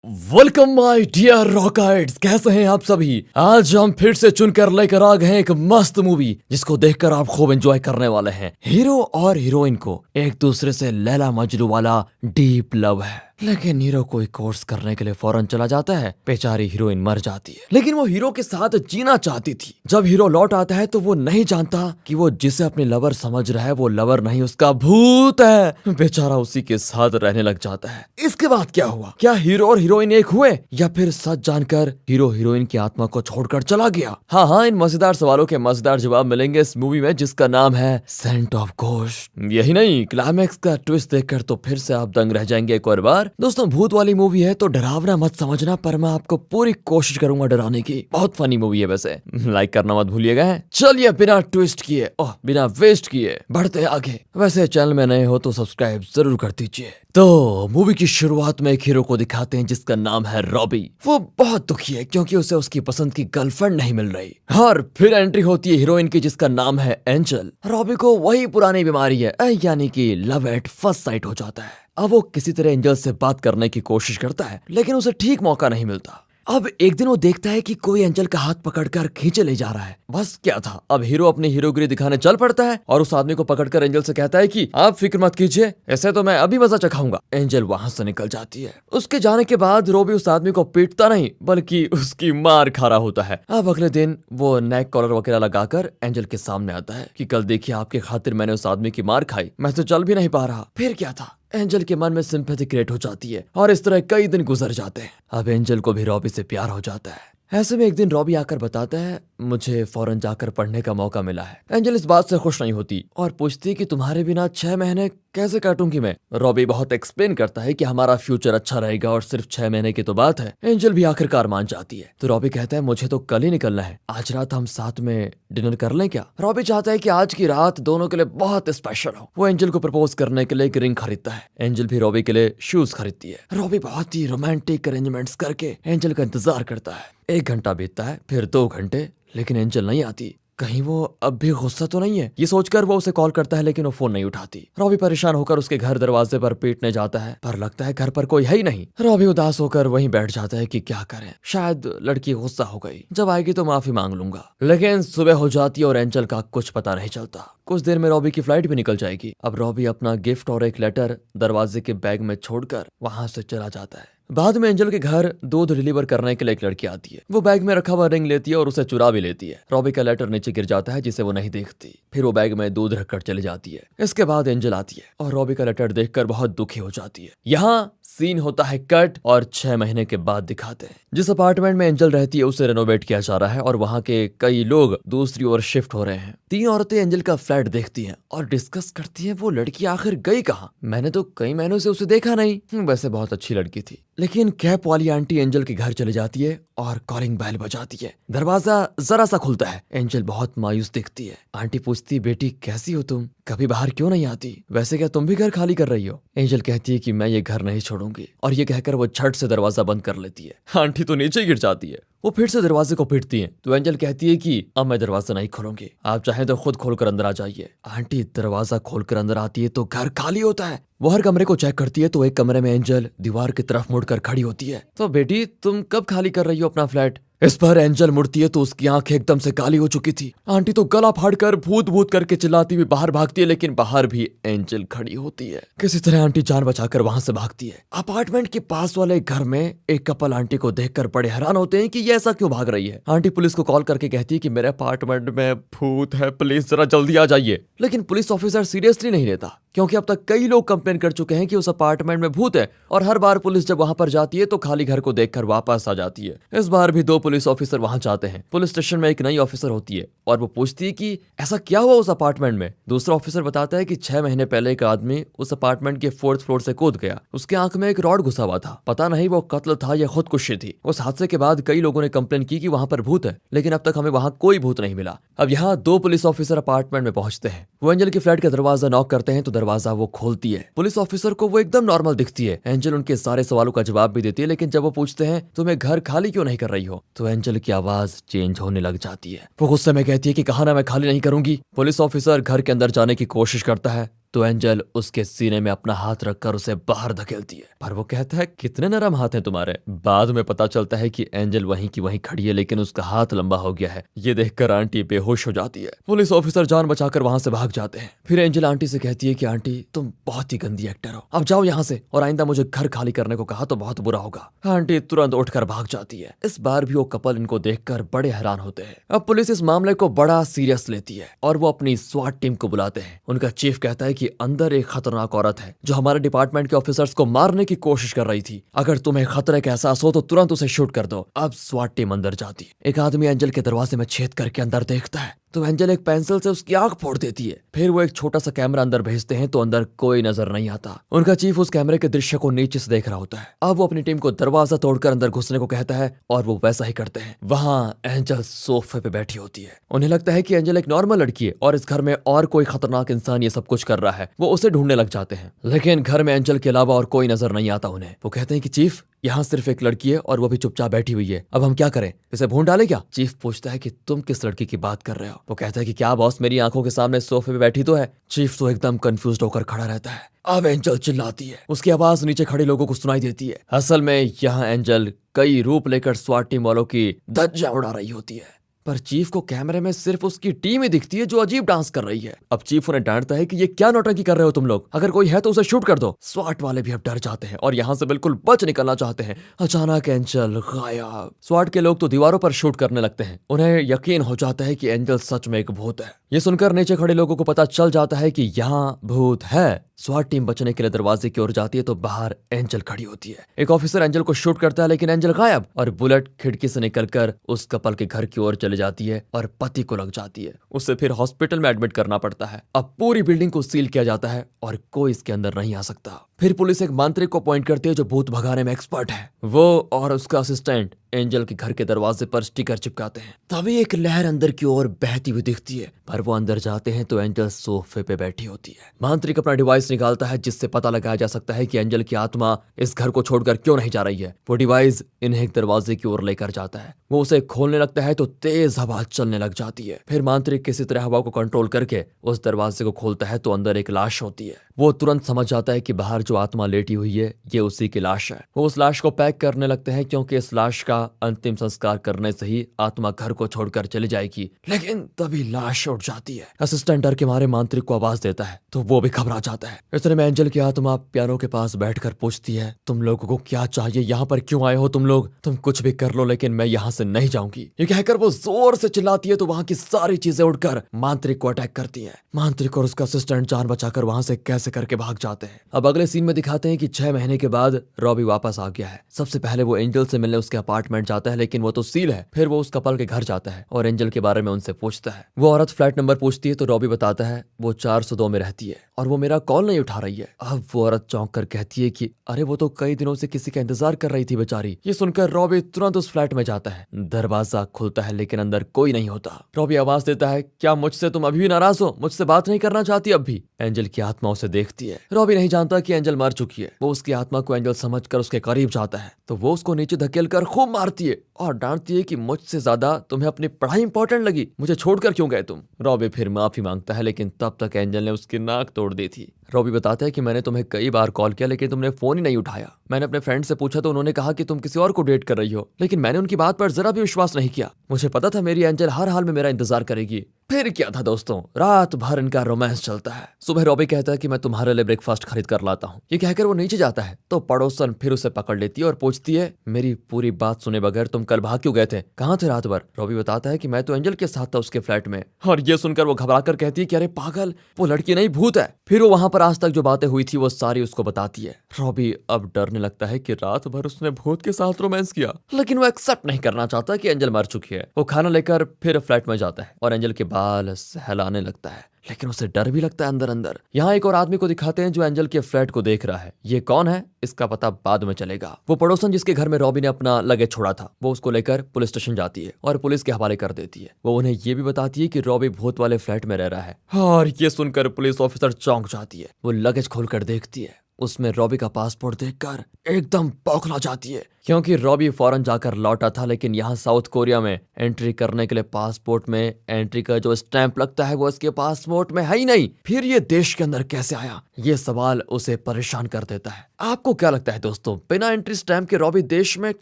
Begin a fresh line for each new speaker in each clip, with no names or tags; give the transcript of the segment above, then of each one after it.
Welcome my dear rockets, कैसे हैं आप सभी। आज हम फिर से चुनकर लेकर आ गए हैं एक मस्त मूवी जिसको देखकर आप खूब एंजॉय करने वाले हैं। हीरो और हीरोइन को एक दूसरे से लैला मजनू वाला डीप लव है, लेकिन हीरो कोई कोर्स करने के लिए फौरन चला जाता है। बेचारी हीरोइन मर जाती है, लेकिन वो हीरो के साथ जीना चाहती थी। जब हीरो लौट आता है तो वो नहीं जानता कि वो जिसे अपने लवर समझ रहा है वो लवर नहीं, उसका भूत है। बेचारा उसी के साथ रहने लग जाता है। इसके बाद क्या हुआ? क्या हीरो और हीरोइन एक हुए या फिर सच जानकर हीरो हीरोइन की आत्मा को छोड़कर चला गया? हाँ, इन मजेदार सवालों के मजेदार जवाब मिलेंगे इस मूवी में जिसका नाम है सेंट ऑफ घोस्ट। यही नहीं, क्लाइमैक्स का ट्विस्ट देखकर तो फिर से आप दंग रह जाएंगे एक और बार। दोस्तों, भूत वाली मूवी है तो डरावना मत समझना, पर मैं आपको पूरी कोशिश करूंगा डराने की। बहुत फनी मूवी है वैसे, लाइक करना मत भूलिएगा। चलिए बिना ट्विस्ट किए बिना वेस्ट किए बढ़ते आगे। वैसे चैनल में नए हो तो सब्सक्राइब जरूर कर दीजिए। तो मूवी की शुरुआत में एक हीरो को दिखाते हैं जिसका नाम है रॉबी। वो बहुत दुखी है क्योंकि उसे उसकी पसंद की गर्लफ्रेंड नहीं मिल रही। और फिर एंट्री होती है हीरोइन की जिसका नाम है एंजल। रॉबी को वही पुरानी बीमारी है, यानी कि लव एट फर्स्ट साइट हो जाता है। अब वो किसी तरह एंजल से बात करने की कोशिश करता है, लेकिन उसे ठीक मौका नहीं मिलता। अब एक दिन वो देखता है कि कोई एंजल का हाथ पकड़कर खींचे ले जा रहा है। बस क्या था, अब हीरो अपनी हीरोगिरी दिखाने चल पड़ता है और उस आदमी को पकड़कर एंजल से कहता है कि आप फिक्र मत कीजिए, ऐसे तो मैं अभी मजा चखाऊंगा। एंजल वहां से निकल जाती है। उसके जाने के बाद रॉबी उस आदमी को पीटता नहीं बल्कि उसकी मार खा रहा होता है। अब अगले दिन वो नेक कॉलर वगैरह लगाकर एंजल के सामने आता है कि कल देखिए आपके खातिर मैंने उस आदमी की मार खाई, मैं तो चल भी नहीं पा रहा। फिर क्या था, एंजल के मन में सिंपैथी क्रिएट हो जाती है और इस तरह कई दिन गुजर जाते हैं। अब एंजल को भी रॉबी से प्यार हो जाता है। ऐसे में एक दिन रॉबी आकर बताता है मुझे फौरन जाकर पढ़ने का मौका मिला है। एंजल इस बात से खुश नहीं होती और पूछती कि तुम्हारे बिना 6 महीने कैसे काटूंगी मैं। रॉबी बहुत एक्सप्लेन करता है कि हमारा फ्यूचर अच्छा रहेगा और सिर्फ 6 महीने की तो बात है। एंजल भी आखिरकार मान जाती है। तो रॉबी कहता है मुझे तो कल ही निकलना है, आज रात हम साथ में डिनर कर लें क्या? रॉबी चाहता है कि आज की रात दोनों के लिए बहुत स्पेशल हो। वो एंजल को प्रपोज करने के लिए एक रिंग खरीदता है। एंजल भी रॉबी के लिए शूज खरीदती है। रॉबी बहुत ही रोमांटिक अरेंजमेंट्स करके एंजल का इंतजार करता है। 1 घंटा बीतता है, फिर 2 घंटे, लेकिन एंजल नहीं आती। कहीं वो अब भी गुस्सा तो नहीं है? ये सोचकर वो उसे कॉल करता है लेकिन वो फोन नहीं उठाती। रॉबी परेशान होकर उसके घर दरवाजे पर पीटने जाता है, पर लगता है घर पर कोई है ही नहीं। रॉबी उदास होकर वहीं बैठ जाता है कि क्या करें, शायद लड़की गुस्सा हो गई, जब आएगी तो माफी मांग लूंगा। लेकिन सुबह हो जाती है और एंजल का कुछ पता नहीं चलता। कुछ देर में रॉबी की फ्लाइट भी निकल जाएगी। अब रॉबी अपना गिफ्ट और एक लेटर दरवाजे के बैग में छोड़कर वहां से चला जाता है। बाद में एंजल के घर दूध डिलीवर करने के लिए एक लड़की आती है। वो बैग में रखा हुआ रिंग लेती है और उसे चुरा भी लेती है। रॉबी का लेटर नीचे गिर जाता है जिसे वो नहीं देखती। फिर वो बैग में दूध रखकर चली जाती है। इसके बाद एंजल आती है और रॉबी का लेटर देखकर बहुत दुखी हो जाती है। यहाँ सीन होता है कट और 6 महीने के बाद दिखाते हैं। जिस अपार्टमेंट में एंजल रहती है उसे रेनोवेट किया जा रहा है और वहाँ के कई लोग दूसरी ओर शिफ्ट हो रहे हैं। 3 औरतें एंजल का फ्लैट देखती हैं और डिस्कस करती हैं वो लड़की आखिर गई कहाँ, मैंने तो कई महीनों से उसे देखा नहीं। वैसे बहुत अच्छी लड़की थी। लेकिन कैप वाली आंटी एंजल के घर चली जाती है और कॉलिंग बेल बजाती है। दरवाजा जरा सा खुलता है। एंजल बहुत मायूस दिखती है। आंटी पूछती बेटी कैसी हो तुम, कभी बाहर क्यों नहीं आती, वैसे क्या तुम भी घर खाली कर रही हो? एंजल कहती है कि मैं ये घर नहीं छोड़ूंगी और ये कहकर वो झट से दरवाजा बंद कर लेती है। आंटी तो नीचे गिर जाती है। वो फिर से दरवाजे को पीटती है तो एंजल कहती है कि अब मैं दरवाजा नहीं खोलूंगी, आप चाहें तो खुद खोलकर अंदर आ जाइए। आंटी दरवाजा खोलकर अंदर आती है तो घर खाली होता है। वो हर कमरे को चेक करती है तो एक कमरे में एंजल दीवार की तरफ मुड़कर खड़ी होती है। तो बेटी तुम कब खाली कर रही हो अपना फ्लैट? इस पर एंजल मुड़ती है तो उसकी आंखें एकदम से काली हो चुकी थी। आंटी तो गला फाड़कर भूत भूत करके चिल्लाती हुई बाहर भागती है, लेकिन बाहर भी एंजल खड़ी होती है। किसी तरह आंटी जान बचाकर वहां से भागती है। अपार्टमेंट के पास वाले घर में एक कपल आंटी को देखकर बड़े हैरान होते हैं कि ये ऐसा क्यों भाग रही है। आंटी पुलिस को कॉल करके कहती है कि मेरे अपार्टमेंट में भूत है, प्लीज जरा जल्दी आ जाइए। लेकिन पुलिस ऑफिसर सीरियसली नहीं लेता क्योंकि अब तक कई लोग कंप्लेन कर चुके हैं कि उस अपार्टमेंट में भूत है और हर बार पुलिस जब वहां पर जाती है तो खाली घर को देखकर वापस आ जाती है। इस बार भी 2 पुलिस ऑफिसर वहां जाते हैं। पुलिस स्टेशन में एक नई ऑफिसर होती है और वो पूछती है कि ऐसा क्या हुआ उस अपार्टमेंट में। दूसरा ऑफिसर बताता है कि 6 महीने पहले एक आदमी उस अपार्टमेंट के 4th फ्लोर से कूद गया। उसके आंख में एक रॉड घुसा हुआ था। पता नहीं वो कत्ल था या खुदकुशी थी। उस हादसे के बाद कई लोगों ने कंप्लेन की कि वहां पर भूत है, लेकिन अब तक हमें वहां कोई भूत नहीं मिला। अब यहाँ 2 पुलिस ऑफिसर अपार्टमेंट में पहुंचते हैं। वो एंजल के फ्लैट का दरवाजा नॉक करते हैं तो दरवाजा वो खोलती है। पुलिस ऑफिसर को वो एकदम नॉर्मल दिखती है। एंजल उनके सारे सवालों का जवाब भी देती है, लेकिन जब वो पूछते हैं तुम्हें घर खाली क्यों नहीं कर रही हो, तो एंजल की आवाज चेंज होने लग जाती है। वो गुस्से में कहती है कि कहा ना मैं खाली नहीं करूंगी। पुलिस ऑफिसर घर के अंदर जाने की कोशिश करता है तो एंजल उसके सीने में अपना हाथ रखकर उसे बाहर धकेलती है, पर वो कहता है कितने नरम हाथ हैं तुम्हारे। बाद में पता चलता है कि एंजल वहीं की वहीं खड़ी है, लेकिन उसका हाथ लंबा हो गया है। ये देखकर आंटी बेहोश हो जाती है। पुलिस ऑफिसर जान बचाकर वहां से भाग जाते हैं। फिर एंजल आंटी से कहती है कि आंटी तुम बहुत ही गंदी एक्टर हो, अब जाओ यहाँ से, और आइंदा मुझे घर खाली करने को कहा तो बहुत बुरा होगा। आंटी तुरंत उठकर भाग जाती है। इस बार भी वो कपल इनको देखकर बड़े हैरान होते हैं। अब पुलिस इस मामले को बड़ा सीरियस लेती है और वो अपनी स्वाट टीम को बुलाते हैं। उनका चीफ कहता है कि अंदर एक खतरनाक औरत है जो हमारे डिपार्टमेंट के ऑफिसर्स को मारने की कोशिश कर रही थी। अगर तुम्हें खतरे का एहसास हो तो तुरंत उसे शूट कर दो। अब स्वाट टीम अंदर जाती है। एक आदमी एंजल के दरवाजे में छेद करके अंदर देखता है तो एंजल एक पेंसिल से उसकी आंख फोड़ देती है। फिर वो एक छोटा सा कैमरा अंदर भेजते हैं तो अंदर कोई नजर नहीं आता। उनका चीफ उस कैमरे के दृश्य को नीचे से देख रहा होता है। अब वो अपनी टीम को दरवाजा तोड़कर अंदर घुसने को कहता है और वो वैसा ही करते हैं। वहाँ एंजल सोफे पे बैठी होती है। उन्हें लगता है कि एंजल एक नॉर्मल लड़की है और इस घर में और कोई खतरनाक इंसान ये सब कुछ कर रहा है। वो उसे ढूंढने लग जाते हैं, लेकिन घर में एंजल के अलावा और कोई नजर नहीं आता उन्हें। वो कहते हैं कि चीफ यहाँ सिर्फ एक लड़की है और वो भी चुपचाप बैठी हुई है, अब हम क्या करें, इसे भून डाले क्या? चीफ पूछता है कि तुम किस लड़की की बात कर रहे हो? वो कहता है कि क्या बॉस, मेरी आंखों के सामने सोफे पे बैठी तो है। चीफ तो एकदम कंफ्यूज होकर खड़ा रहता है। अब एंजल चिल्लाती है, उसकी आवाज नीचे खड़े लोगों को सुनाई देती है। असल में यहाँ एंजल कई रूप लेकर स्वाट टीम वालों की धज्जियां उड़ा रही होती है, पर चीफ को कैमरे में सिर्फ उसकी टीम ही दिखती है जो अजीब डांस कर रही है। अब चीफ उन्हें डांटता है कि ये क्या नौटंकी कर रहे हो तुम लोग, अगर कोई है तो उसे शूट कर दो। स्वाट वाले भी अब डर जाते हैं और यहाँ से बिल्कुल बच निकलना चाहते हैं। अचानक एंजल गायब। स्वाट के लोग तो दीवारों पर शूट करने लगते हैं। उन्हें यकीन हो जाता है कि एंजल सच में एक भूत है। ये सुनकर नीचे खड़े लोगों को पता चल जाता है कि यहाँ भूत है। स्वाट टीम बचने के लिए दरवाजे की ओर जाती है तो बाहर एंजल खड़ी होती है। एक ऑफिसर एंजल को शूट करता है लेकिन एंजल गायब और बुलेट खिड़की से निकलकर उस कपल के घर की ओर चली जाती है और पति को लग जाती है। उसे फिर हॉस्पिटल में एडमिट करना पड़ता है। अब पूरी बिल्डिंग को सील किया जाता है और कोई इसके अंदर नहीं आ सकता। फिर पुलिस एक मांत्रिक को अपॉइंट करती है जो भूत भगाने में एक्सपर्ट है। वो और उसका असिस्टेंट एंजल के घर के दरवाजे पर स्टिकर चिपकाते हैं। तभी एक लहर अंदर की ओर बहती हुई दिखती है, पर वो अंदर जाते हैं तो एंजल सोफे पे बैठी होती है। मांत्रिक अपना डिवाइस निकालता है जिससे पता लगाया जा सकता है कि एंजल की आत्मा इस घर को छोड़कर क्यों नहीं जा रही है। वो डिवाइस इन्हें एक दरवाजे की ओर लेकर जाता है। वो उसे खोलने लगता है तो तेज हवा चलने लग जाती है। फिर मांत्रिक किसी तरह हवा को कंट्रोल करके उस दरवाजे को खोलता है तो अंदर एक लाश होती है। वो तुरंत समझ जाता है कि बाहर जो आत्मा लेटी हुई है ये उसी की लाश है। वो उस लाश को पैक करने लगते हैं क्योंकि इस लाश का अंतिम संस्कार करने से ही आत्मा घर को छोड़कर चली जाएगी। लेकिन तभी लाश उठ जाती है। असिस्टेंट डर के मारे मांत्रिक को आवाज देता है तो वो भी घबरा जाता है। इतने में एंजल की आत्मा पियानो के पास बैठकर पूछती है, तुम लोगों को क्या चाहिए, यहाँ पर क्यों आए हो तुम लोग? तुम कुछ भी कर लो लेकिन मैं यहाँ से नहीं जाऊंगी। ये कहकर वो जोर से चिल्लाती है तो वहां की सारी चीजें उड़कर मांत्रिक को अटैक करती है। मांत्रिक और उसका असिस्टेंट जान बचाकर वहां से कैसे करके भाग जाते हैं। अब अगले सीन में दिखाते हैं कि 6 महीने के बाद रॉबी वापस आ गया है। सबसे पहले वो एंजल से मिलने उसके अपार्टमेंट जाता है लेकिन वो तो सील है। फिर वो उस कपल के घर जाता है और एंजल के बारे में उनसे पूछता है। वो औरत फ्लैट नंबर पूछती है तो रॉबी बताता है वो 402 में रहती है और वो मेरा कॉल नहीं उठा रही है। अब वो औरत चौंक कर कहती है कि अरे वो तो कई दिनों से किसी का इंतजार कर रही थी बेचारी। ये सुनकर रॉबी तुरंत उस फ्लैट में जाता है। दरवाजा खुलता है लेकिन अंदर कोई नहीं होता। रॉबी आवाज देता है, क्या मुझसे तुम अभी भी नाराज हो? मुझसे बात नहीं करना चाहती अब भी? एंजल की आत्मा उसे देखती है। रॉबी नहीं जानता कि एंजल मर चुकी है। वो उसकी आत्मा को एंजल समझकर उसके करीब जाता है तो वो उसको नीचे धकेल कर खूब मारती है और डांटती है कि मुझसे ज्यादा तुम्हें अपनी पढ़ाई इंपॉर्टेंट लगी, मुझे छोड़कर क्यों गए तुम? रॉबी फिर माफी मांगता है लेकिन तब तक एंजल ने उसकी नाक तोड़ दी थी। रॉबी बताता है कि मैंने तुम्हें कई बार कॉल किया लेकिन तुमने फोन ही नहीं उठाया। मैंने अपने फ्रेंड से पूछा तो उन्होंने कहा कि तुम किसी और को डेट कर रही हो, लेकिन मैंने उनकी बात पर जरा भी विश्वास नहीं किया। मुझे पता था मेरी एंजल हर हाल में मेरा इंतजार करेगी। फिर क्या था दोस्तों, रात भर इनका रोमांस चलता है। सुबह रॉबी कहता है कि मैं तुम्हारे लिए ब्रेकफास्ट खरीद कर लाता हूँ। ये कहकर वो नीचे जाता है तो पड़ोसन फिर उसे पकड़ लेती है और पूछती है, मेरी पूरी बात सुने बगैर तुम कल भाग क्यों गए थे? कहाँ थे रात भर? रॉबी बताता है कि मैं तो एंजल के साथ था उसके फ्लैट में। और ये सुनकर वो घबराकर कहती है कि अरे पागल, वो लड़की नहीं भूत है। फिर वो वहां पर आज तक जो बातें हुई थी वो सारी उसको बताती है। रॉबी अब डरने लगता है कि रात भर उसने भूत के साथ रोमांस किया, लेकिन वो एक्सेप्ट नहीं करना चाहता कि एंजल मर चुकी है। वो खाना लेकर फिर फ्लैट में जाता है और एंजल के बाल सहलाने लगता है, लेकिन उसे डर भी लगता है अंदर अंदर। यहाँ एक और आदमी को दिखाते हैं जो एंजल के फ्लैट को देख रहा है। ये कौन है इसका पता बाद में चलेगा। वो पड़ोसन जिसके घर में रॉबी ने अपना लगेज छोड़ा था वो उसको लेकर पुलिस स्टेशन जाती है और पुलिस के हवाले कर देती है। वो उन्हें ये भी बताती है कि रॉबी भूत वाले फ्लैट में रह रहा है और ये सुनकर पुलिस ऑफिसर चौंक जाती है। वो लगेज खोलकर देखती है, उसमें रॉबी का पासपोर्ट देखकर एकदम बौखला जाती है, क्योंकि रॉबी फौरन जाकर लौटा था, लेकिन यहाँ साउथ कोरिया में एंट्री करने के लिए पासपोर्ट में एंट्री का जो स्टैंप लगता है वो इसके पासपोर्ट में है ही नहीं। फिर ये देश के अंदर कैसे आया, ये सवाल उसे परेशान कर देता है। आपको क्या लगता है दोस्तों, बिना एंट्री स्टैंप के रॉबी देश में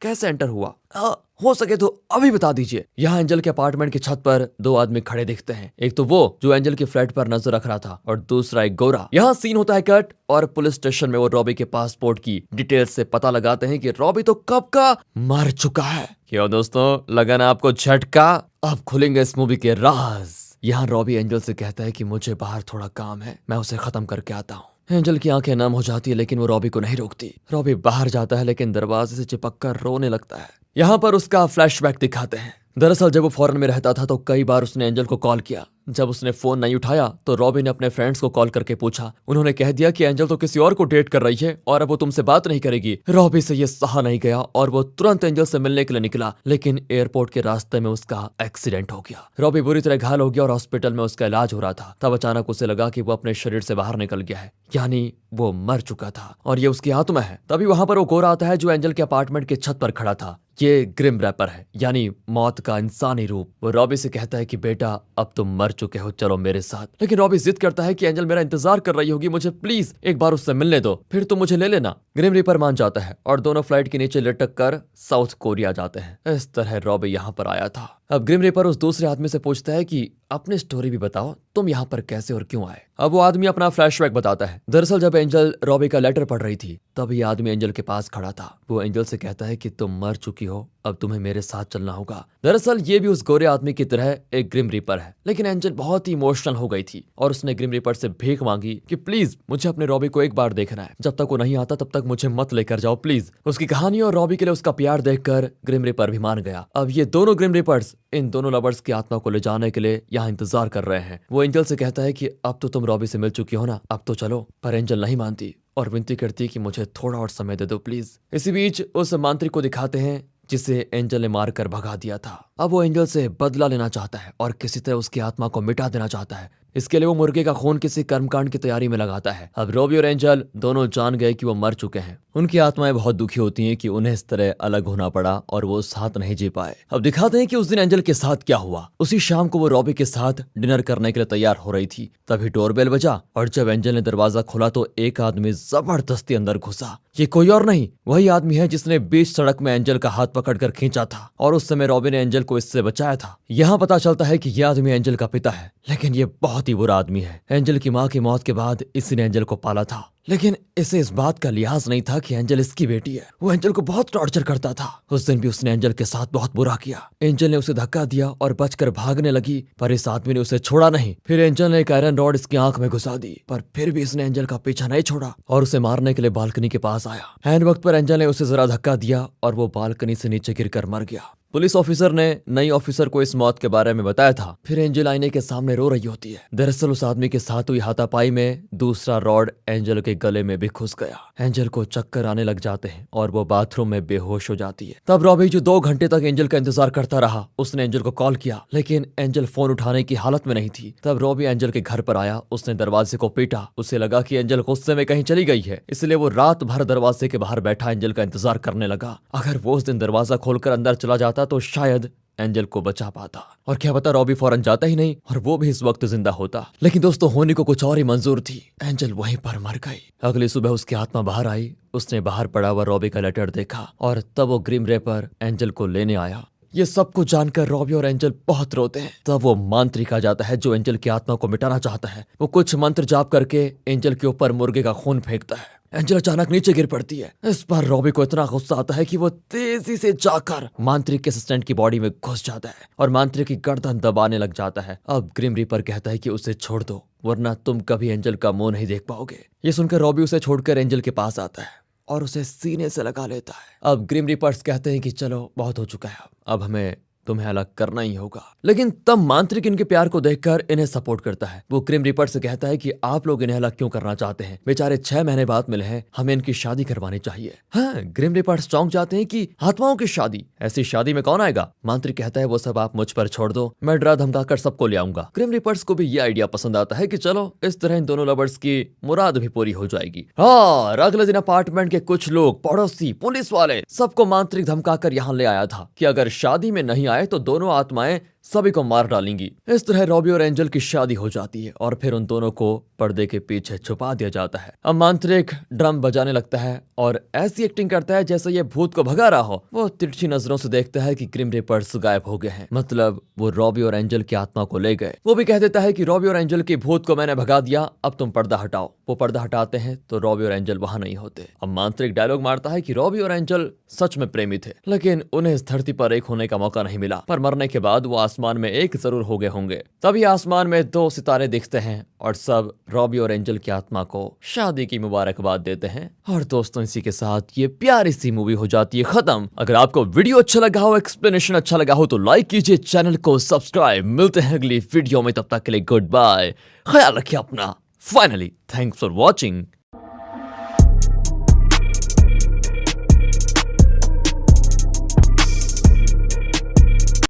कैसे एंटर हुआ? हो सके तो अभी बता दीजिए। यहाँ एंजल के अपार्टमेंट की छत पर दो आदमी खड़े दिखते हैं, एक तो वो जो एंजल के फ्लैट पर नजर रख रहा था और दूसरा एक गोरा। यहाँ सीन होता है कट और पुलिस स्टेशन में वो रॉबी के पासपोर्ट की डिटेल से पता लगाते हैं कि रॉबी तो कब का मर चुका है। क्यों दोस्तों, लगा ना आपको झटका? अब खुलेंगे इस मूवी के राज। यहाँ रॉबी एंजल से कहता है कि मुझे बाहर थोड़ा काम है, मैं उसे खत्म करके आता हूँ। एंजल की आंखें नम हो जाती है, लेकिन वो रॉबी को नहीं रोकती। रॉबी बाहर जाता है, लेकिन दरवाजे से चिपक कर रोने लगता है। यहाँ पर उसका फ्लैशबैक दिखाते हैं। दरअसल जब वो फॉरेन में रहता था तो कई बार उसने एंजल को कॉल किया। जब उसने फोन नहीं उठाया तो रॉबी ने अपने फ्रेंड्स को कॉल करके पूछा। उन्होंने कह दिया कि एंजल तो किसी और को डेट कर रही है और अब वो तुमसे बात नहीं करेगी। रॉबी से ये सहा नहीं गया और वो तुरंत एंजल से मिलने के लिए निकला, लेकिन एयरपोर्ट के रास्ते में उसका एक्सीडेंट हो गया। रॉबी बुरी तरह घायल हो गया और हॉस्पिटल में उसका इलाज हो रहा था। तब अचानक उसे लगा कि वो अपने शरीर से बाहर निकल गया है, यानी वो मर चुका था और ये उसकी आत्मा है। तभी वहां पर वो गोरा आता है जो एंजल के अपार्टमेंट की छत पर खड़ा था। ये ग्रिम रैपर है, यानी मौत का इंसानी रूप। वो रॉबी से कहता है कि बेटा अब तुम मर चुके हो, चलो मेरे साथ। लेकिन रॉबी जिद करता है कि एंजल मेरा इंतजार कर रही होगी, मुझे प्लीज एक बार उससे मिलने दो, फिर तुम मुझे ले लेना। ग्रिम रीपर मान जाता है और दोनों फ्लाइट के नीचे लटक कर साउथ कोरिया जाते हैं। इस तरह रॉबी यहाँ पर आया था। अब ग्रिम रीपर उस दूसरे आदमी से पूछता है कि अपनी स्टोरी भी बताओ, तुम यहाँ पर कैसे और क्यों आए। अब वो आदमी अपना फ्लैशबैक बताता है। दरअसल जब एंजल रॉबी का लेटर पढ़ रही थी तब ये आदमी एंजल के पास खड़ा था। वो एंजल से कहता है कि तुम मर चुकी हो, अब तुम्हें मेरे साथ चलना होगा। दरअसल ये भी उस गोरे आदमी की तरह एक ग्रिम रीपर है, लेकिन एंजल बहुत ही इमोशनल हो गई थी और उसने ग्रिम रीपर से भीख मांगी कि प्लीज मुझे अपने रॉबी को एक बार देखना है, जब तक वो नहीं आता तब तक मुझे मत लेकर जाओ प्लीज। उसकी कहानी और रॉबी के लिए उसका प्यार देखकर ग्रिम रीपर भी मान गया। अब ये दोनों ग्रिम रीपर्स इन दोनों लवर्स की आत्मा को ले जाने के लिए यहाँ इंतजार कर रहे हैं। वो एंजल से कहता है कि अब तो तुम रॉबी से मिल चुकी हो ना, अब तो चलो। पर एंजल नहीं मानती और विनती करती है कि मुझे थोड़ा और समय दे दो प्लीज। इसी बीच उस मांत्रिक को दिखाते हैं जिसे एंजल ने मारकर भगा दिया था। अब वो एंजल से बदला लेना चाहता है और किसी तरह उसकी आत्मा को मिटा देना चाहता है। इसके लिए वो मुर्गे का खून किसी कर्मकांड की तैयारी में लगाता है। अब रॉबी और एंजल दोनों जान गए कि वो मर चुके हैं। उनकी आत्माएं बहुत दुखी होती हैं कि उन्हें इस तरह अलग होना पड़ा और वो साथ नहीं जी पाए। अब दिखाते हैं कि उस दिन एंजल के साथ क्या हुआ। उसी शाम को वो रॉबी के साथ डिनर करने के लिए तैयार हो रही थी, तभी डोरबेल बजा और जब एंजल ने दरवाजा खोला तो एक आदमी जबरदस्ती अंदर घुसा। ये कोई और नहीं, वही आदमी है जिसने बीच सड़क में एंजल का हाथ पकड़कर खींचा था और उस समय रॉबी ने एंजल को इससे बचाया था। यहाँ पता चलता है कि यह आदमी एंजल का पिता है, लेकिन ये बहुत ही बुरा आदमी है। एंजल की माँ की मौत के बाद इसी ने एंजल को पाला था, लेकिन इसे इस बात का लिहाज नहीं था कि एंजल इसकी बेटी है। वो एंजल को बहुत टॉर्चर करता था। उस दिन भी उसने एंजल के साथ बहुत बुरा किया। एंजल ने उसे धक्का दिया और बचकर भागने लगी, पर इस आदमी ने उसे छोड़ा नहीं। फिर एंजल ने एक आयरन रॉड इसकी आंख में घुसा दी, पर फिर भी इसने एंजल का पीछा नहीं छोड़ा और उसे मारने के लिए बालकनी के पास आया। ऐन वक्त पर एंजल ने उसे जरा धक्का दिया और वो बालकनी से नीचे गिरकर मर गया। पुलिस ऑफिसर ने नई ऑफिसर को इस मौत के बारे में बताया था। फिर एंजल आईने के सामने रो रही होती है। दरअसल उस आदमी के साथ हुई हाथापाई में दूसरा रॉड एंजल के गले में भी घुस गया। एंजल को चक्कर आने लग जाते हैं और वो बाथरूम में बेहोश हो जाती है। तब रॉबी जो 2 घंटे तक एंजल का इंतजार करता रहा, उसने एंजल को कॉल किया, लेकिन एंजल फोन उठाने की हालत में नहीं थी। तब रॉबी एंजल के घर पर आया। उसने दरवाजे को पीटा। उसे लगा कि एंजल गुस्से में कहीं चली गई है, इसलिए वो रात भर दरवाजे के बाहर बैठा एंजल का इंतजार करने लगा। अगर वो उस दिन दरवाजा खोलकर अंदर चला जाता तो शायद एंजल को बचा पाता, और क्या पता रॉबी फौरन जाता ही नहीं और वो भी इस वक्त जिंदा होता। लेकिन दोस्तों, होने को कुछ और ही मंजूर थी। एंजल वहीं पर मर गई। अगली सुबह उसकी आत्मा बाहर आई। उसने बाहर पड़ा हुआ रॉबी का लेटर देखा और तब वो ग्रिम रेपर एंजल को लेने आया। ये सब कुछ जानकर रॉबी और एंजल बहुत रोते हैं। तब वो मांत्रिक आ जाता है जो एंजल की आत्मा को मिटाना चाहता है। वो कुछ मंत्र जाप करके एंजल के ऊपर मुर्गे का खून फेंकता है। एंजल अचानक नीचे गिर पड़ती है। इस पर रॉबी को इतना गुस्सा आता है कि वो तेजी से जाकर मांत्रिक के असिस्टेंट की बॉडी में घुस जाता है और मांत्रिक की गर्दन दबाने लग जाता है। अब ग्रिम रीपर कहता है कि उसे छोड़ दो, वरना तुम कभी एंजल का मुंह नहीं देख पाओगे। ये सुनकर रॉबी उसे छोड़कर एंजल के पास आता है और उसे सीने से लगा लेता है। अब ग्रिम रीपर्स कहते हैं कि चलो बहुत हो चुका है, अब हमें तुम्हें अलग करना ही होगा। लेकिन तब मांत्रिक इनके प्यार को देखकर इन्हें सपोर्ट करता है। वो ग्रिम रीपर से कहता है कि आप लोग इन्हें अलग क्यों करना चाहते हैं, बेचारे 6 महीने बाद मिले हैं, हमें इनकी शादी करवानी चाहिए। हाँ, ग्रिम रीपर्स चौंक जाते हैं कि आत्माओं की शादी, ऐसी शादी में कौन आएगा। मांत्रिक कहता है वो सब आप मुझ पर छोड़ दो, मैं डरा धमकाकर सबको ले आऊंगा। ग्रिम रीपर्स को भी ये आइडिया पसंद आता है कि चलो इस तरह इन दोनों लवर्स की मुराद भी पूरी हो जाएगी। और अगले दिन अपार्टमेंट के कुछ लोग, पड़ोसी, पुलिस वाले, सबको मांत्रिक धमकाकर यहाँ ले आया था कि अगर शादी में नहीं आए तो दोनों आत्माएं सभी को मार डालेंगी। इस तरह रॉबी और एंजल की शादी हो जाती है और फिर उन दोनों को पर्दे के पीछे छुपा दिया जाता है। अब मांत्रिक ड्रम बजाने लगता है और ऐसी एक्टिंग करता है जैसे ये भूत को भगा रहा हो। वो तिरछी नजरों से देखता है कि ग्रिम रीपर्स गायब हो गए हैं, मतलब वो रॉबी और एंजल की आत्मा को ले गए। वो भी कह देता है कि रॉबी और एंजल की भूत को मैंने भगा दिया, अब तुम पर्दा हटाओ। वो पर्दा हटाते हैं तो रॉबी और एंजल वहां नहीं होते। अब मांत्रिक डायलॉग मारता है कि रॉबी और एंजल सच में प्रेमी थे, लेकिन उन्हें इस धरती पर एक होने का मौका नहीं मिला, पर मरने के बाद वो आसमान में एक जरूर हो गए होंगे। तभी आसमान में 2 सितारे दिखते हैं और सब रॉबी और एंजल की आत्मा को शादी की मुबारकबाद देते हैं। और दोस्तों, इसी के साथ ये प्यारी सी मूवी हो जाती है खत्म। अगर आपको वीडियो अच्छा लगा हो, एक्सप्लेनेशन अच्छा लगा हो तो लाइक कीजिए, चैनल को सब्सक्राइब। मिलते हैं अगली वीडियो में, तब तक के लिए गुड बाय, ख्याल रखिए अपना। Finally thanks for watching.